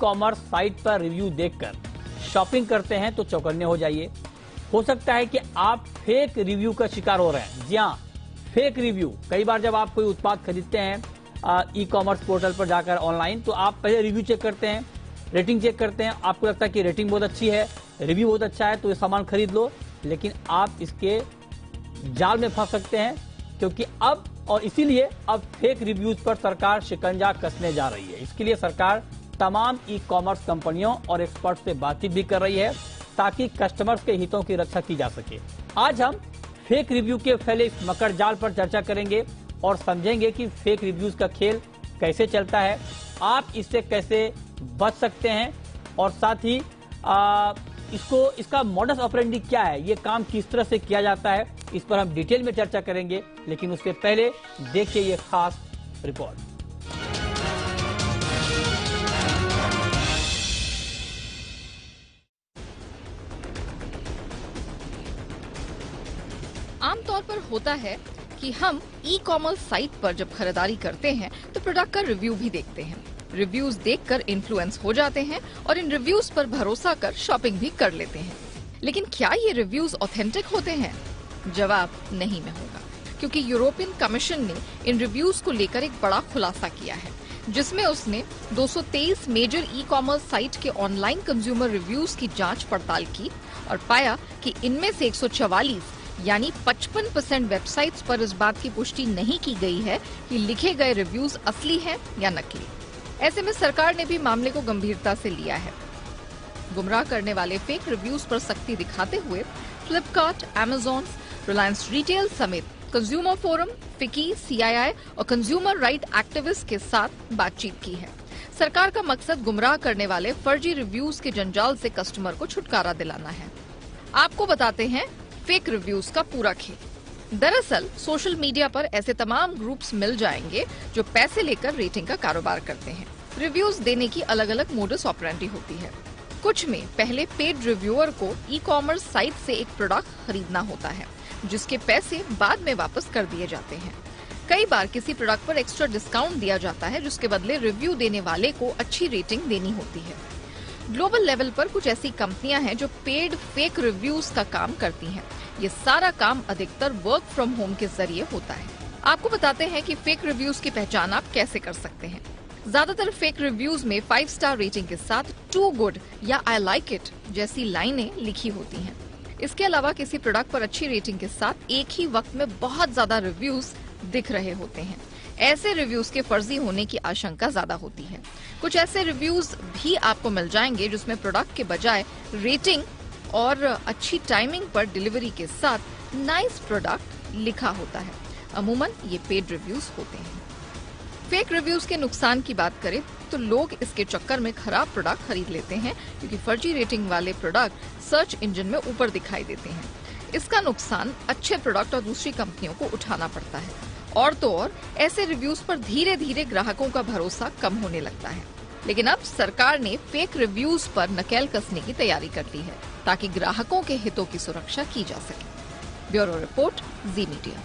Commerce site पर review देखकर shopping करते हैं तो चौकन्ने हो जाइए। हो सकता है कि आप फेक रिव्यू का शिकार हो रहे हैं। जी हाँ, फेक रिव्यू। कई बार जब आप कोई उत्पाद खरीदते हैं ई कॉमर्स पोर्टल पर जाकर ऑनलाइन, तो आप पहले रिव्यू चेक करते हैं, रेटिंग चेक करते हैं। आपको लगता है कि रेटिंग बहुत अच्छी है, रिव्यू बहुत अच्छा है, तो ये सामान खरीद लो। लेकिन आप इसके जाल में फंस सकते हैं, क्योंकि इसीलिए अब फेक रिव्यूज पर सरकार शिकंजा कसने जा रही है। इसके लिए सरकार तमाम ई कॉमर्स कंपनियों और एक्सपर्ट से बातचीत भी कर रही है, ताकि कस्टमर्स के हितों की रक्षा की जा सके। आज हम फेक रिव्यू के फैले इस मकर जाल पर चर्चा करेंगे और समझेंगे कि फेक रिव्यूज का खेल कैसे चलता है, आप इससे कैसे बच सकते हैं, और साथ ही इसका मॉडस ऑपरेंडी क्या है, ये काम किस तरह से किया जाता है, इस पर हम डिटेल में चर्चा करेंगे। लेकिन उससे पहले देखिए ये खास रिपोर्ट। आमतौर पर होता है कि हम ई कॉमर्स साइट पर जब खरीदारी करते हैं तो प्रोडक्ट का रिव्यू भी देखते हैं। रिव्यूज देखकर इन्फ्लुएंस हो जाते हैं और इन रिव्यूज पर भरोसा कर शॉपिंग भी कर लेते हैं। लेकिन क्या ये रिव्यूज ऑथेंटिक होते हैं? जवाब नहीं में होगा, क्योंकि यूरोपियन कमीशन ने इन रिव्यूज को लेकर एक बड़ा खुलासा किया है, जिसमें उसने 223 मेजर ई कॉमर्स साइट के ऑनलाइन कंज्यूमर रिव्यूज की जांच पड़ताल की और पाया कि इनमें से 144 यानी 55% वेबसाइट्स पर इस बात की पुष्टि नहीं की गई है कि लिखे गए रिव्यूज असली हैं या नकली। ऐसे में सरकार ने भी मामले को गंभीरता से लिया है। गुमराह करने वाले फेक रिव्यूज पर सख्ती दिखाते हुए फ्लिपकार्ट, अमेज़न, रिलायंस रिटेल समेत कंज्यूमर फोरम, फिकी, सीआईआई और कंज्यूमर राइट एक्टिविस्ट के साथ बातचीत की है। सरकार का मकसद गुमराह करने वाले फर्जी रिव्यूज के जंजाल से कस्टमर को छुटकारा दिलाना है। आपको बताते हैं फेक रिव्यूज का पूरा खेल। दरअसल सोशल मीडिया पर ऐसे तमाम ग्रुप्स मिल जाएंगे जो पैसे लेकर रेटिंग का कारोबार करते हैं। रिव्यूज देने की अलग अलग मोडस ऑपरेंडी होती है। कुछ में पहले पेड रिव्यूअर को ई कॉमर्स साइट से एक प्रोडक्ट खरीदना होता है, जिसके पैसे बाद में वापस कर दिए जाते हैं। कई बार किसी प्रोडक्ट पर एक्स्ट्रा डिस्काउंट दिया जाता है, जिसके बदले रिव्यू देने वाले को अच्छी रेटिंग देनी होती है। ग्लोबल लेवल पर कुछ ऐसी कंपनियां हैं जो पेड फेक रिव्यूज का काम करती हैं। ये सारा काम अधिकतर वर्क फ्रॉम होम के जरिए होता है। आपको बताते हैं कि फेक रिव्यूज की पहचान आप कैसे कर सकते हैं। ज्यादातर फेक रिव्यूज में 5 स्टार रेटिंग के साथ टू गुड या आई लाइक इट जैसी लाइनें लिखी होती हैं। इसके अलावा किसी प्रोडक्ट पर अच्छी रेटिंग के साथ एक ही वक्त में बहुत ज्यादा रिव्यूज दिख रहे होते हैं। ऐसे रिव्यूज के फर्जी होने की आशंका ज्यादा होती है। कुछ ऐसे रिव्यूज भी आपको मिल जाएंगे जिसमें प्रोडक्ट के बजाय रेटिंग और अच्छी टाइमिंग पर डिलीवरी के साथ नाइस प्रोडक्ट लिखा होता है। अमूमन ये पेड रिव्यूज होते हैं। फेक रिव्यूज के नुकसान की बात करें तो लोग इसके चक्कर में खराब प्रोडक्ट खरीद लेते हैं, क्योंकि फर्जी रेटिंग वाले प्रोडक्ट सर्च इंजन में ऊपर दिखाई देते हैं। इसका नुकसान अच्छे प्रोडक्ट और दूसरी कंपनियों को उठाना पड़ता है। और तो और ऐसे रिव्यूज पर धीरे धीरे ग्राहकों का भरोसा कम होने लगता है। लेकिन अब सरकार ने फेक रिव्यूज पर नकेल कसने की तैयारी कर ली है, ताकि ग्राहकों के हितों की सुरक्षा की जा सके। ब्यूरो रिपोर्ट, जी मीडिया।